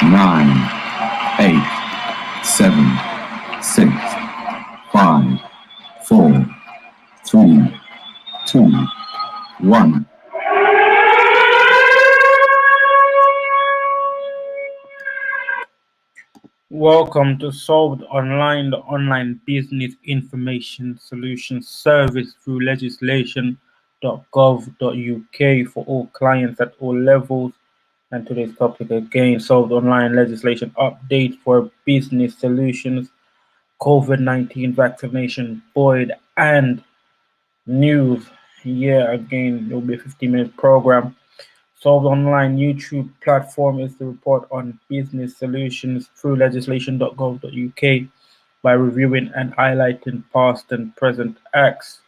9, 8, 7, 6, 5, 4, 3, 2, 1. Welcome to Solved Online, the online business information solution service through legislation.gov.uk for all clients at all levels. And today's topic again, Solved Online legislation update for business solutions, COVID-19 vaccination void and news. Yeah, again, it will be a 15-minute program. Solved Online YouTube platform is to report on business solutions through legislation.gov.uk by reviewing and highlighting past and present acts.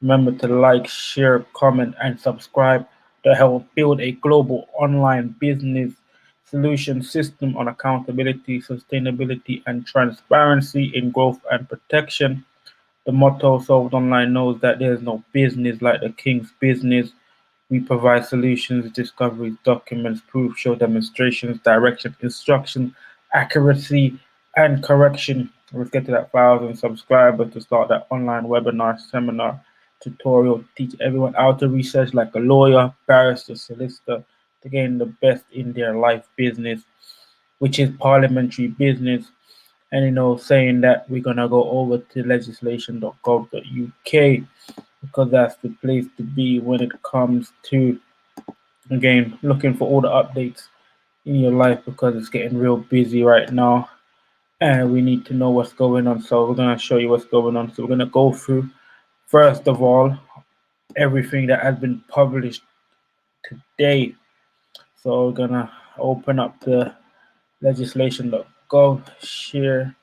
Remember to like, share, comment, and subscribe to help build a global online business solution system on accountability, sustainability, and transparency in growth and protection. The motto Solved Online knows that there is no business like the king's business. We provide solutions, discoveries, documents, proof, show demonstrations, direction, instruction, accuracy, and correction. Let's get to that 1,000 subscribers to start that online webinar, seminar, tutorial, teach everyone how to research like a lawyer, barrister, solicitor to gain the best in their life business, which is parliamentary business. And saying that we're gonna go over to legislation.gov.uk because that's the place to be when it comes to, again, looking for all the updates in your life because it's getting real busy right now and we need to know what's going on. So we're going to show you what's going on. So we're going to go through, first of all, everything that has been published today. So we're going to open up the legislation.gov share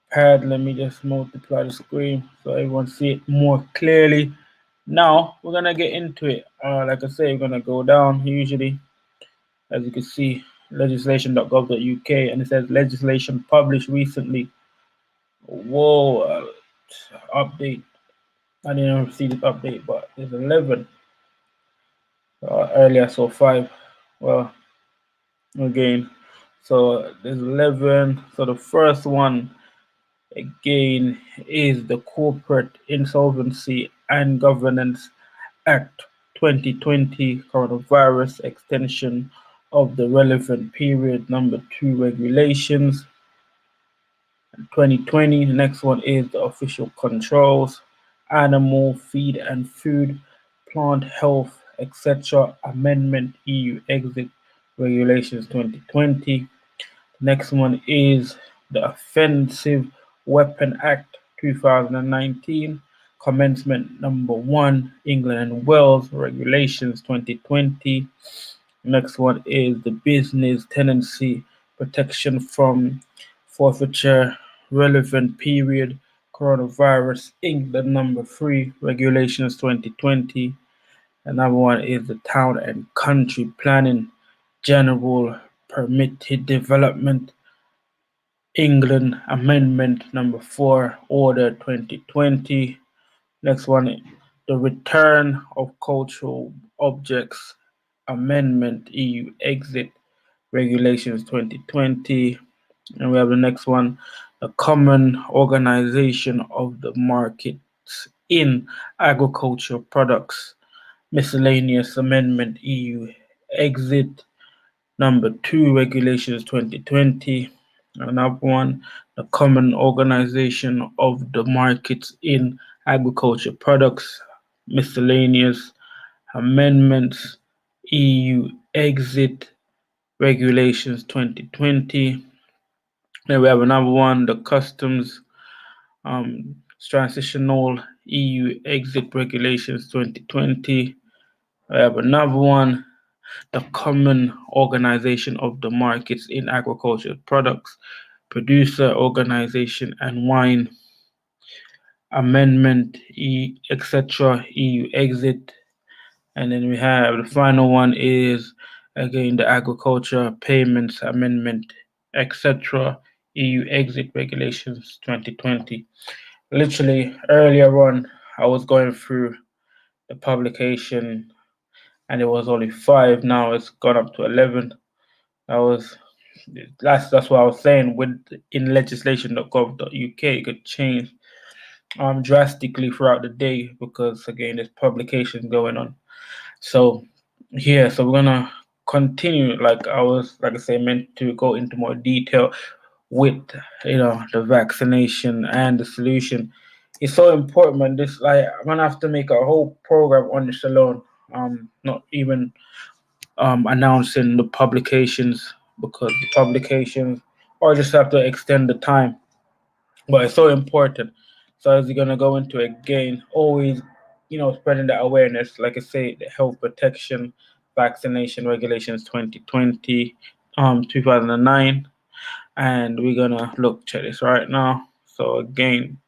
pad. Let me just multiply the screen so everyone see it more clearly. Now we're gonna get into it. Like I say, we're gonna go down usually, as you can see, legislation.gov.uk, and it says legislation published recently. Whoa, update. I didn't see this update, but there's 11. Earlier I saw 5. Well, again, so there's 11. So the first one again is the Corporate Insolvency and Governance Act 2020 coronavirus extension of the relevant period number 2 regulations 2020. The next one is the official controls, animal feed and food, plant health, etc. Amendment EU exit regulations 2020. Next one is the Offensive Weapon Act 2019, Commencement number 1, England and Wales Regulations 2020. Next one is the Business Tenancy Protection from Forfeiture Relevant Period, Coronavirus England number 3 Regulations 2020. Another one is the Town and Country Planning General Permitted Development England Amendment number 4 Order 2020. Next one, the Return of Cultural Objects Amendment EU Exit Regulations 2020. And we have the next one, the Common Organization of the Markets in Agricultural Products Miscellaneous Amendment EU Exit number 2 Regulations 2020. Another one, the Common Organization of the Markets in Agriculture Products Miscellaneous Amendments EU Exit Regulations 2020. Then we have another one, the Customs Transitional EU Exit Regulations 2020. We have another one, the Common Organization of the Markets in Agricultural Products, Producer Organization and Wine Amendment, etc. EU Exit. And then we have the final one is again the Agriculture Payments Amendment, etc. EU Exit Regulations 2020. Literally earlier on, I was going through the publication and it was only 5. Now it's gone up to 11. That was that's what I was saying. With in legislation.gov.uk, it could change drastically throughout the day because again, there's publications going on. So yeah, so we're gonna continue. Like I say, meant to go into more detail with the vaccination and the solution. It's so important, man. This I'm gonna have to make a whole program on this alone. Not even announcing the publications because the publications, or just have to extend the time. But it's so important. So as you're gonna go into it again, always spreading that awareness. Like I say, the health protection vaccination regulations 2020, 2009, and we're gonna check this right now. So again,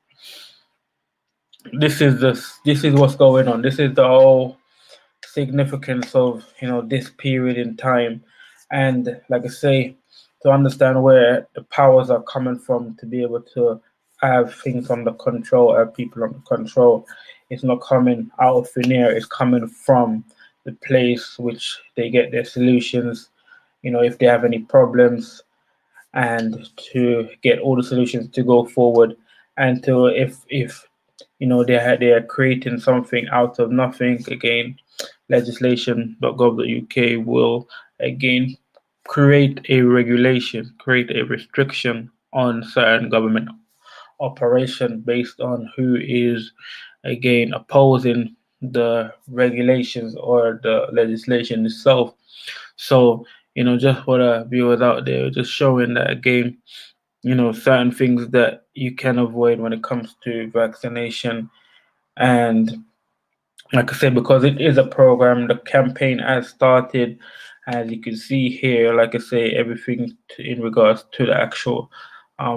this is what's going on. This is the whole significance of this period in time, and like I say, to understand where the powers are coming from to be able to have things under control, have people under control. It's not coming out of thin air. It's coming from the place which they get their solutions. If they have any problems, and to get all the solutions to go forward, and to if they are creating something out of nothing. Again, legislation.gov.uk will again create a regulation, create a restriction on certain government operation based on who is again opposing the regulations or the legislation itself. So, just for the viewers out there, just showing that again, certain things that you can avoid when it comes to vaccination. And like I said, because it is a program, the campaign has started. As you can see here, like I say, everything in regards to the actual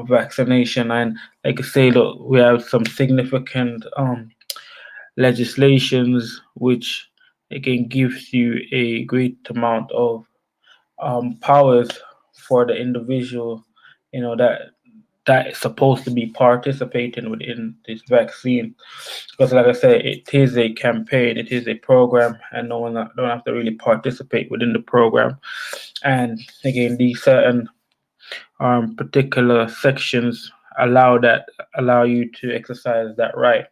vaccination. And like I say, look, we have some significant legislations which again gives you a great amount of powers for the individual, that is supposed to be participating within this vaccine. Because, like I said, it is a campaign, it is a program, and no one don't have to really participate within the program. And again, these certain particular sections allow you to exercise that right.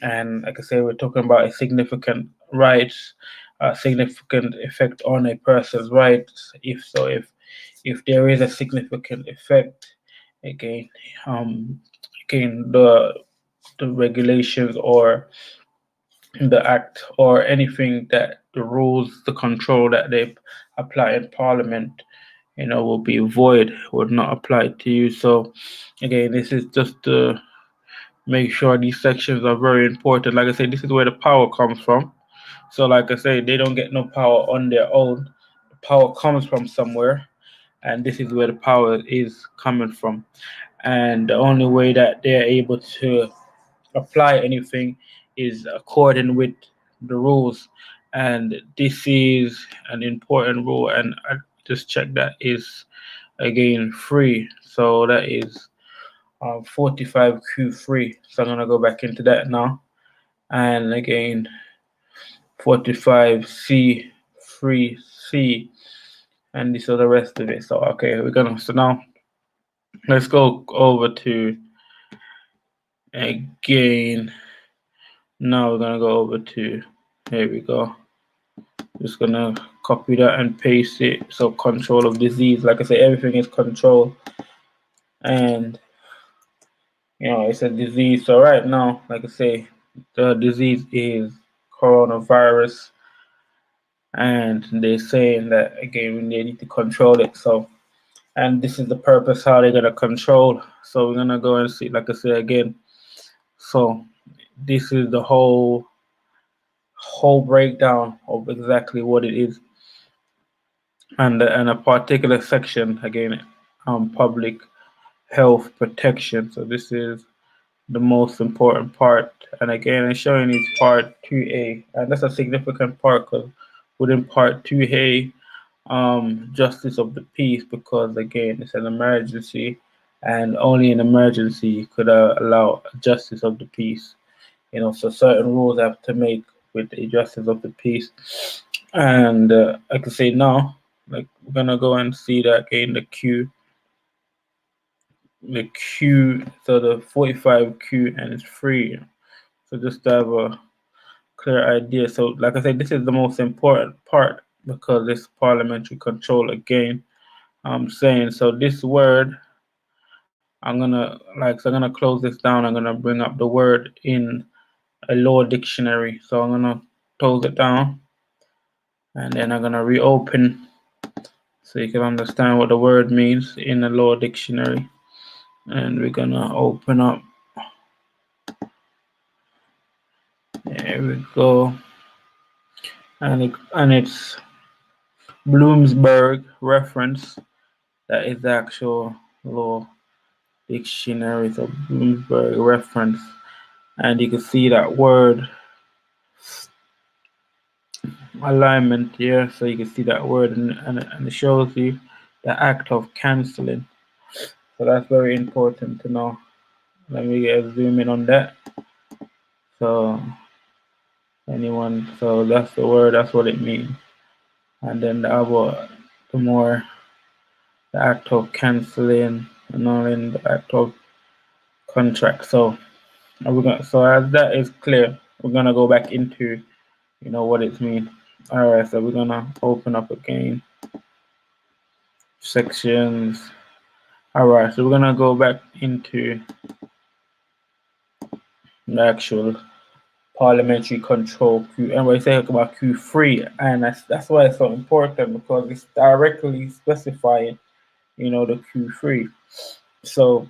And like I say, we're talking about a significant rights, a significant effect on a person's rights. If there is a significant effect, again, um, again the regulations or the act or anything that the rules, the control that they apply in Parliament, will be void, would not apply to you. So again, this is just to make sure these sections are very important. Like I said, this is where the power comes from. So like I say, they don't get no power on their own. The power comes from somewhere, and this is where the power is coming from. And the only way that they're able to apply anything is according with the rules. And this is an important rule, and I just check that is again free. So that is 45Q3. So I'm gonna go back into that now, and again 45C3C, and this is the rest of it. So okay, so now let's go over to again. Now we're gonna go over to, here we go. Just gonna copy that and paste it. So control of disease, like I say, everything is control, and it's a disease. So right now, like I say, the disease is coronavirus, and they're saying that again they need to control it. So, and this is the purpose how they're gonna control. So we're gonna go and see, like I say again. So this is the whole breakdown of exactly what it is, and a particular section again, public health protection. So this is the most important part, and again it's showing is part 2A, and that's a significant part because within part 2A, justice of the peace, because again it's an emergency, and only in emergency could allow justice of the peace. So certain rules have to make with the justice of the peace. And I can say now, Like we're gonna go and see that again, the Q, so the 45Q, and it's free. So just to have a clear idea. So like I said, this is the most important part because it's parliamentary control again. I'm saying, so this word, I'm gonna close this down. I'm gonna bring up the word in a law dictionary. So I'm gonna close it down, and then I'm gonna reopen so you can understand what the word means in a law dictionary. And we're gonna open up. There we go. And it's Bloomsburg reference. That is the actual law dictionary. So Bloomsburg reference, and you can see that word alignment here. So you can see that word, and it shows you the act of canceling. So that's very important to know. Let me zoom in on that. So so that's the word, that's what it means. And then the act of canceling, annulling, the act of contract. So as that is clear, we're gonna go back into what it means. All right, so we're gonna open up again sections. All right, so we're gonna go back into the actual parliamentary control Q, and we say about Q3, and that's why it's so important, because it's directly specifying the Q3. So,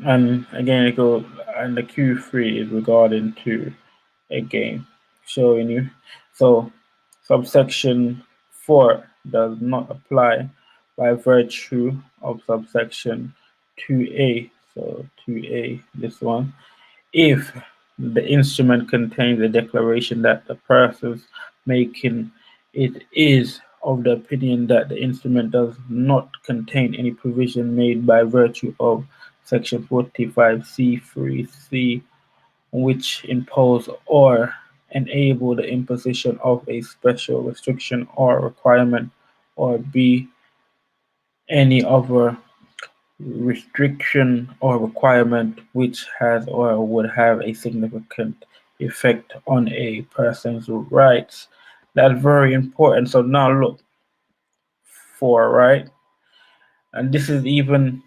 and again, it goes, and the Q3 is regarding to again showing you. So subsection 4 does not apply by virtue of subsection 2A. So 2A, this one, if the instrument contains a declaration that the persons making it is of the opinion that the instrument does not contain any provision made by virtue of section 45C3C which impose or enable the imposition of a special restriction or requirement, or B, any other restriction or requirement which has or would have a significant effect on a person's rights. That's very important. So now look, 4, right? And this is even,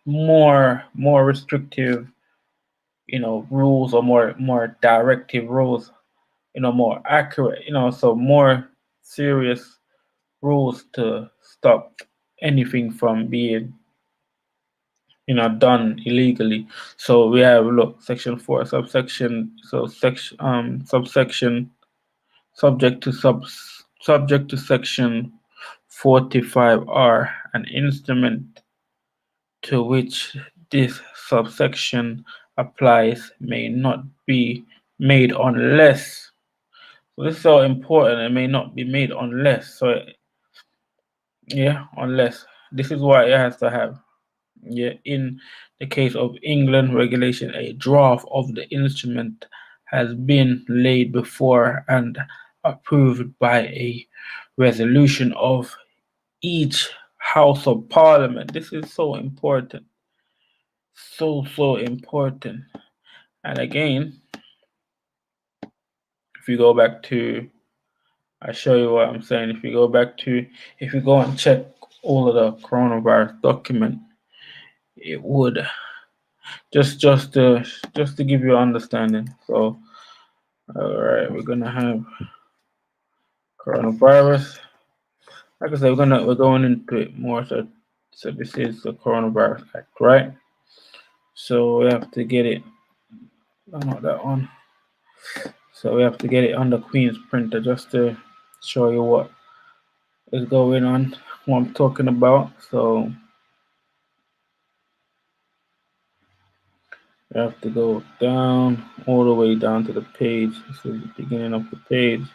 more restrictive, rules, or more directive rules, more accurate, so more serious rules to stop anything from being, done illegally. So we have, look, section 4, subsection, subsection, subject to section 45R, an instrument to which this subsection applies may not be made unless. So this is so important. It may not be made unless. So yeah, unless. This is why it has to have. Yeah, in the case of England regulation, a draft of the instrument has been laid before and approved by a resolution of each House of Parliament. This is so important. So important. And again, if you go back to, I show you what I'm saying. If you go and check all of the coronavirus document, it would just to give you an understanding. So, all right, we're gonna have coronavirus. Like I said, we're going into it more. So this is the Coronavirus Act, right? So we have to get it. Not that one. So we have to get it on the Queen's printer just to show you what is going on, what I'm talking about. So we have to go down, all the way down to the page. This is the beginning of the page.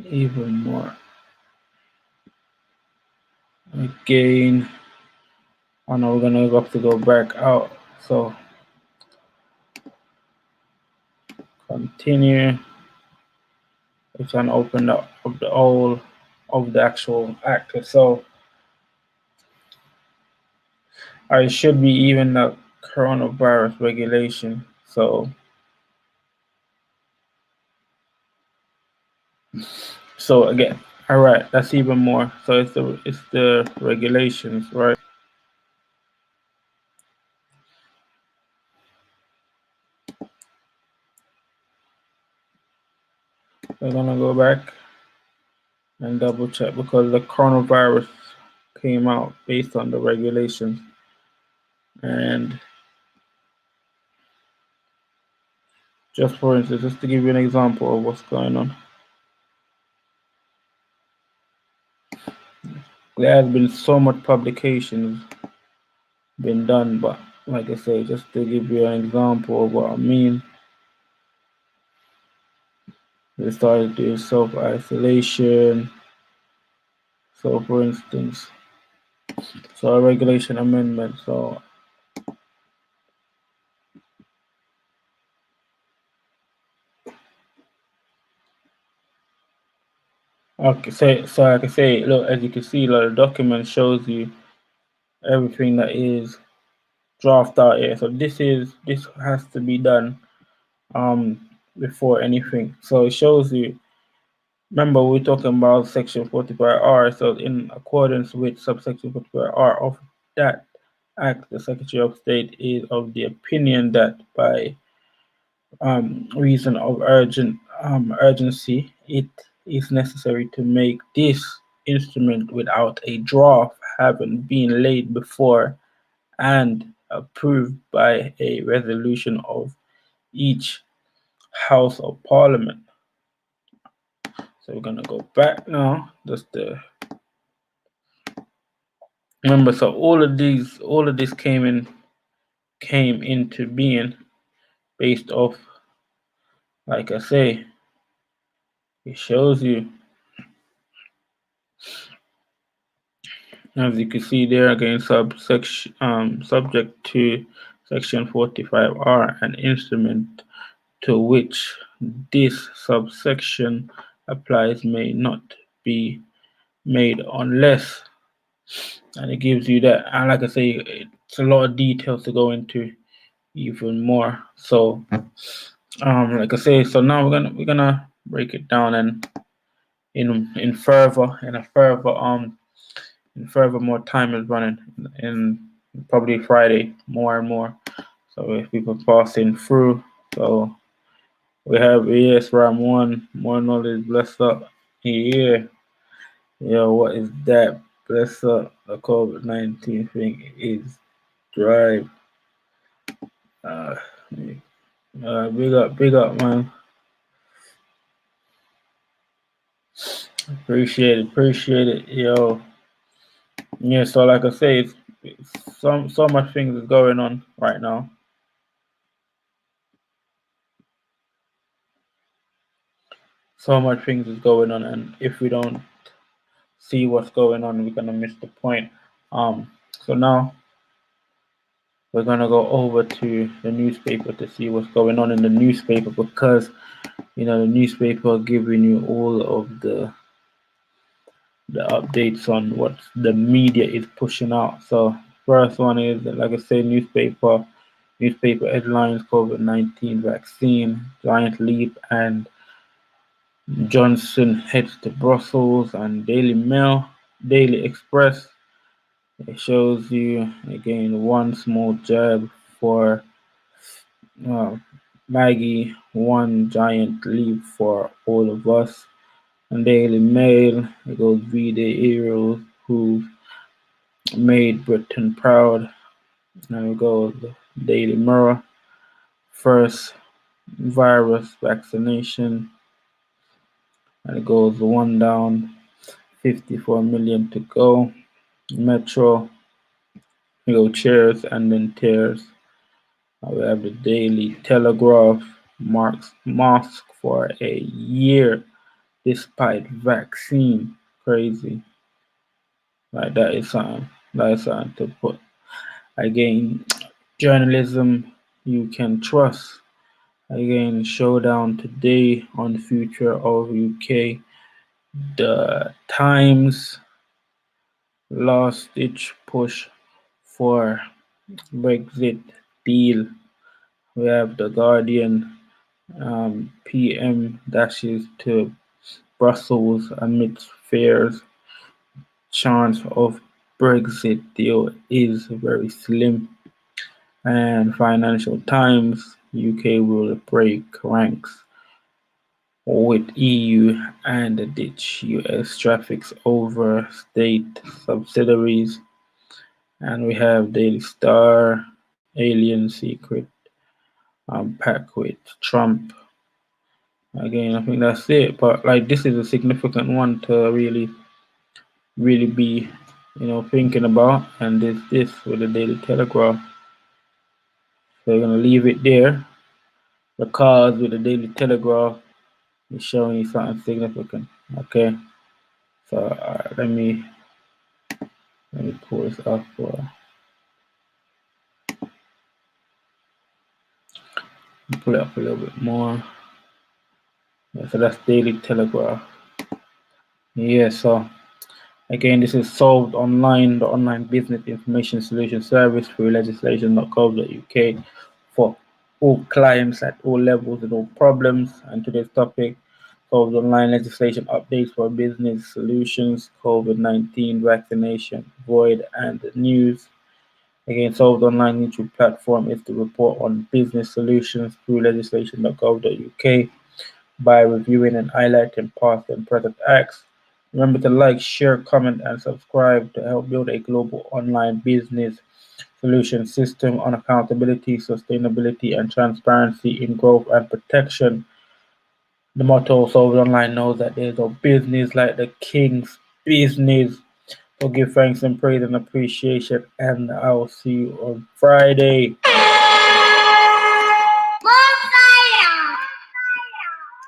Even more. Again, I know we're gonna have to go back out. So continue. It's an open up of the whole of the actual act. So it should be even a coronavirus regulation. So again, all right, that's even more. So it's the regulations, right? We're gonna go back and double check because the coronavirus came out based on the regulations. And just for instance, just to give you an example of what's going on, there has been so much publications been done, but like I say, just to give you an example of what I mean, they started doing self-isolation. So for instance, so a regulation amendment. So okay, so I can say, look, as you can see, like, the document shows you everything that is draft out here. So this has to be done before anything. So it shows you. Remember, we're talking about Section 45R. So in accordance with subsection 45R of that Act, the Secretary of State is of the opinion that by reason of urgency, it is necessary to make this instrument without a draft having been laid before and approved by a resolution of each House of Parliament. So we're gonna go back now. Remember, so all of this came into being based off, like I say, it shows you, as you can see there again, subject to Section 45R, an instrument to which this subsection applies may not be made unless, and it gives you that. And like I say, it's a lot of details to go into even more. So like I say, so now we're gonna break it down and in further more time is running in probably Friday more and more. So if people passing through, so we have Ram one more knowledge, bless up. Yeah, yo, what is that? Bless up. The COVID-19 thing is drive. Big up, man. Appreciate it, yo. Yeah, so like I say, it's so much things is going on right now. So much things is going on, and if we don't see what's going on, we're gonna miss the point. So now we're gonna go over to the newspaper to see what's going on in the newspaper, because the newspaper giving you all of the updates on what the media is pushing out. So first one is, like I say, newspaper headlines: COVID-19 vaccine, giant leap, and Johnson heads to Brussels. And Daily Express, it shows you again one small jab for Maggie, one giant leap for all of us. And Daily Mail, it goes V-Day heroes who made Britain proud. And it goes Daily Mirror, first virus vaccination. And it goes one down, 54 million to go. Metro, we go cheers and then tears. We have the Daily Telegraph, mask for a year despite vaccine. Crazy. Like that is something to put. Again, journalism you can trust. Again, showdown today on the future of UK. The Times last ditch push for Brexit deal. We have the Guardian PM dashes to Brussels amidst fears. Chance of Brexit deal is very slim. And Financial Times, UK will break ranks with EU and ditch US traffics over state subsidiaries. And we have Daily Star, Alien Secret, pack with Trump. Again, I think that's it. But like, this is a significant one to really be, thinking about. And there's this with the Daily Telegraph. So we're gonna leave it there. The cards with the Daily Telegraph is showing you something significant. Okay. So let me pull this up for pull it up a little bit more. Yeah, so that's Daily Telegraph. Yeah, so again, this is solved online, the online business information solution service through legislation.gov.uk for all clients at all levels and all problems. And today's topic, solved online legislation updates for business solutions, COVID-19 vaccination, void and the news. Again, solved online neutral platform is to report on business solutions through legislation.gov.uk by reviewing and highlighting past and present acts. Remember to like, share, comment, and subscribe to help build a global online business solution system on accountability, sustainability, and transparency in growth and protection. The motto of Solved Online knows that there's no business like the king's business. So give thanks and praise and appreciation, and I'll see you on Friday.